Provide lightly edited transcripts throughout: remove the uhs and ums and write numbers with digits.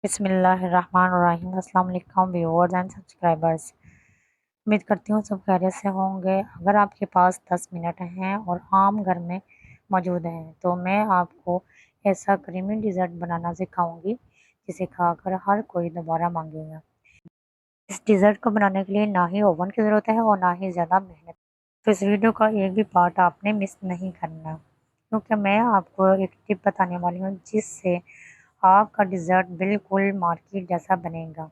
बिस्मिल्लाहिर्रहमानिर्रहीम। अस्सलाम वालेकुम व्यूअर्स एंड सब्सक्राइबर्स। उम्मीद करती हूँ सब खैरियत से होंगे। अगर आपके पास 10 मिनट हैं और आम घर में मौजूद हैं तो मैं आपको ऐसा क्रीमी डिज़र्ट बनाना सिखाऊंगी जिसे खाकर हर कोई दोबारा मांगेगा। इस डिज़र्ट को बनाने के लिए ना ही ओवन की ज़रूरत है और ना ही ज़्यादा मेहनत। तो इस वीडियो का एक भी पार्ट आपने मिस नहीं करना, क्योंकि मैं आपको एक टिप बताने वाली हूँ जिससे आपका डिज़र्ट बिल्कुल मार्केट जैसा बनेगा।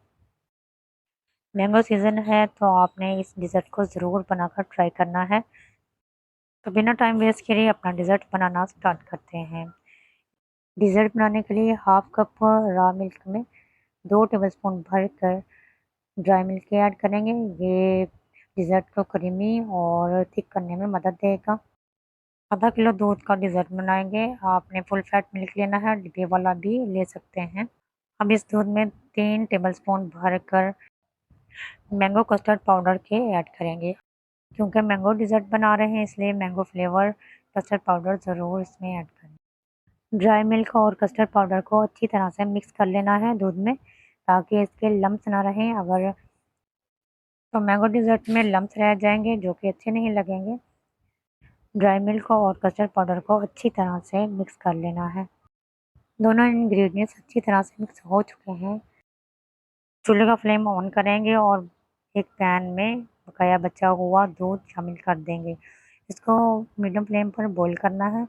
मैंगो सीज़न है तो आपने इस डिज़र्ट को ज़रूर बनाकर ट्राई करना है। तो बिना टाइम वेस्ट किए अपना डिज़र्ट बनाना स्टार्ट करते हैं। डिज़र्ट बनाने के लिए हाफ कप रॉ मिल्क में 2 टेबलस्पून भरकर ड्राई मिल्क ऐड करेंगे। ये डिज़र्ट को क्रीमी और थिक करने में मदद देगा। आधा किलो दूध का डिज़र्ट बनाएंगे। आपने फुल फैट मिल्क लेना है, डिब्बे वाला भी ले सकते हैं। अब इस दूध में 3 टेबलस्पून भरकर मैंगो कस्टर्ड पाउडर के ऐड करेंगे। क्योंकि मैंगो डिज़र्ट बना रहे हैं इसलिए मैंगो फ्लेवर कस्टर्ड पाउडर ज़रूर इसमें ऐड करें। ड्राई मिल्क और कस्टर्ड पाउडर को अच्छी तरह से मिक्स कर लेना है दूध में, ताकि इसके लम्स ना रहें। अगर तो मैंगो डिज़र्ट में लम्स रह जाएंगे जो कि अच्छे नहीं लगेंगे। ड्राई मिल्क और कस्टर्ड पाउडर को अच्छी तरह से मिक्स कर लेना है। दोनों इंग्रेडिएंट्स अच्छी तरह से मिक्स हो चुके हैं। चूल्हे का फ्लेम ऑन करेंगे और एक पैन में बकाया बचा हुआ दूध शामिल कर देंगे। इसको मीडियम फ्लेम पर बॉईल करना है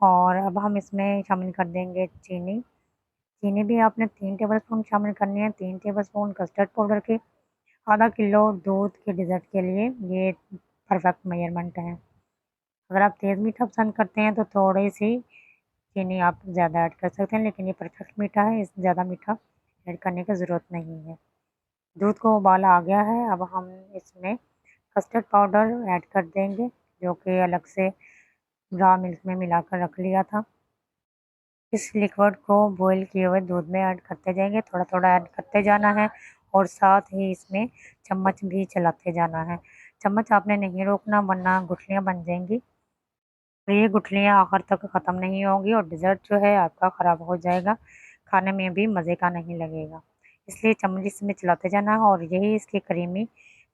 और अब हम इसमें शामिल कर देंगे चीनी। चीनी भी आपने 3 टेबलस्पून शामिल करनी है, 3 टेबलस्पून कस्टर्ड पाउडर के। आधा किलो दूध के डिज़र्ट के लिए ये परफेक्ट मेजरमेंट है। अगर आप तेज़ मीठा पसंद करते हैं तो थोड़ी-सी चीनी आप ज़्यादा ऐड कर सकते हैं, लेकिन ये परफेक्ट मीठा है, इस ज़्यादा मीठा ऐड करने की ज़रूरत नहीं है। दूध को उबाल आ गया है, अब हम इसमें कस्टर्ड पाउडर ऐड कर देंगे, जो कि अलग से रॉ मिल्क में मिलाकर रख लिया था। इस लिक्विड को बॉईल किए हुए दूध में ऐड करते जाएंगे, थोड़ा-थोड़ा ऐड करते जाना है और साथ ही इसमें चम्मच भी चलाते जाना है। चम्मच आपने नहीं रोकना वरना गुठलियाँ बन जाएँगी। और ये गुठलियाँ आखिर तक ख़त्म नहीं होंगी और डिज़र्ट जो है आपका ख़राब हो जाएगा, खाने में भी मज़े का नहीं लगेगा। इसलिए चम्मच इसमें चलाते जाना है और यही इसकी क्रीमी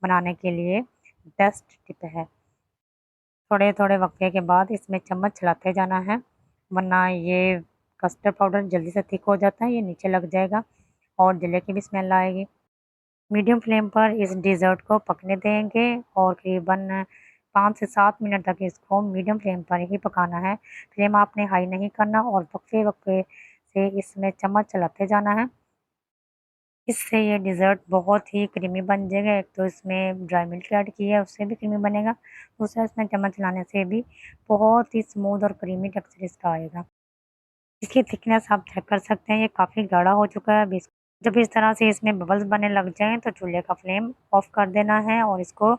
बनाने के लिए बेस्ट टिप है। थोड़े-थोड़े वक़्ते के बाद इसमें चम्मच चलाते जाना है, वरना ये कस्टर्ड पाउडर जल्दी से थिक हो जाता है, ये नीचे लग जाएगा और जले की भी स्मेल आएगी। मीडियम फ्लेम पर इस डिज़र्ट को पकने देंगे और करीबन 5 से 7 मिनट तक इसको मीडियम फ्लेम पर ही पकाना है। फ्लेम आपने हाई नहीं करना और वक्फे-वक्फे से इसमें चम्मच चलाते जाना है। इससे ये डिज़र्ट बहुत ही क्रीमी बन जाएगा। एक तो इसमें ड्राई मिल्क ऐड की है, उससे भी क्रीमी बनेगा। दूसरा इसमें चम्मच चलाने से भी बहुत ही स्मूथ और क्रीमी टेक्सचर इसका आएगा। इसकी थिकनेस आप चेक कर सकते हैं, ये काफ़ी गाढ़ा हो चुका है। अब जब इस तरह से इसमें बबल्स बनने लग जाएँ तो चूल्हे का फ्लेम ऑफ कर देना है और इसको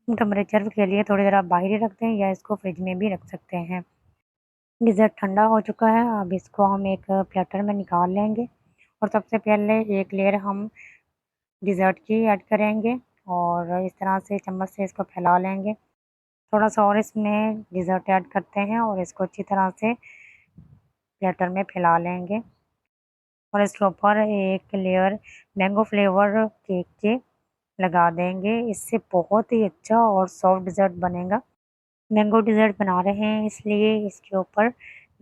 रूम टेम्परेचर के लिए थोड़ी देर आप बाहर ही रख दें या इसको फ्रिज में भी रख सकते हैं। डिज़र्ट ठंडा हो चुका है, अब इसको हम एक प्लेटर में निकाल लेंगे और सबसे पहले एक लेयर हम डिज़र्ट की ऐड करेंगे और इस तरह से चम्मच से इसको फैला लेंगे। थोड़ा-सा और इसमें डिज़र्ट ऐड करते हैं और इसको अच्छी तरह से प्लेटर में फैला लेंगे और इसके ऊपर एक लेयर मैंगो फ्लेवर केक के लगा देंगे। इससे बहुत ही अच्छा और सॉफ्ट डिज़र्ट बनेगा। मैंगो डिज़र्ट बना रहे हैं इसलिए इसके ऊपर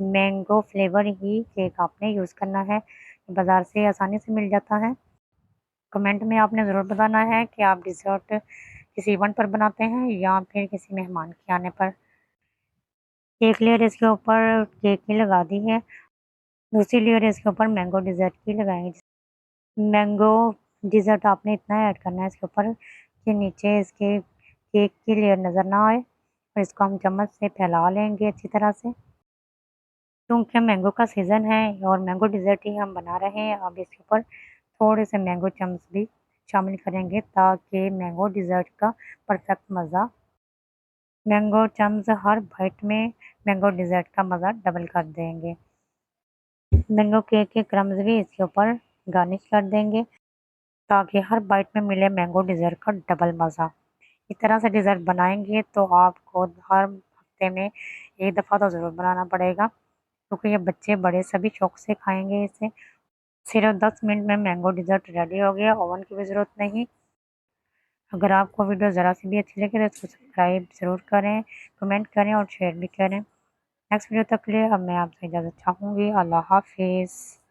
मैंगो फ्लेवर ही केक आपने यूज़ करना है। बाज़ार से आसानी से मिल जाता है। कमेंट में आपने ज़रूर बताना है कि आप डिज़र्ट किसी इवेंट पर बनाते हैं या फिर किसी मेहमान के आने पर। एक लेयर इसके ऊपर केक की लगा दी है, दूसरी लेयर इसके ऊपर मैंगो डिज़र्ट की लगाएँगे। मैंगो डिज़र्ट आपने इतना ऐड करना है इसके ऊपर कि नीचे इसके केक की लेयर नज़र ना आए और इसको हम चम्मच से फैला लेंगे अच्छी तरह से। क्योंकि मैंगो का सीज़न है और मैंगो डिज़र्ट ही हम बना रहे हैं, अब इसके ऊपर थोड़े से मैंगो चंक्स भी शामिल करेंगे ताकि मैंगो डिज़र्ट का परफेक्ट मज़ा। मैंगो चंक्स हर बाइट में मैंगो डिज़र्ट का मज़ा डबल कर देंगे। मैंगो केक के क्रम्स भी इसके ऊपर गार्निश कर देंगे ताकि हर बाइट में मिले मैंगो डिज़र्ट का डबल मज़ा। इस तरह से डिज़र्ट बनाएँगे तो आपको हर हफ्ते में 1 दफ़ा तो ज़रूर बनाना पड़ेगा, क्योंकि ये बच्चे बड़े सभी शौक से खाएँगे इसे। सिर्फ 10 मिनट में मैंगो डिज़र्ट रेडी हो गया, ओवन की भी ज़रूरत नहीं। अगर आपको वीडियो ज़रा सी भी अच्छी लगे तो इसको सब्सक्राइब ज़रूर करें, कमेंट करें और शेयर भी करें। नेक्स्ट वीडियो तक के लिए अब मैं आपसे इजाज़त चाहूँगी। अल्लाह हाफ़िज़।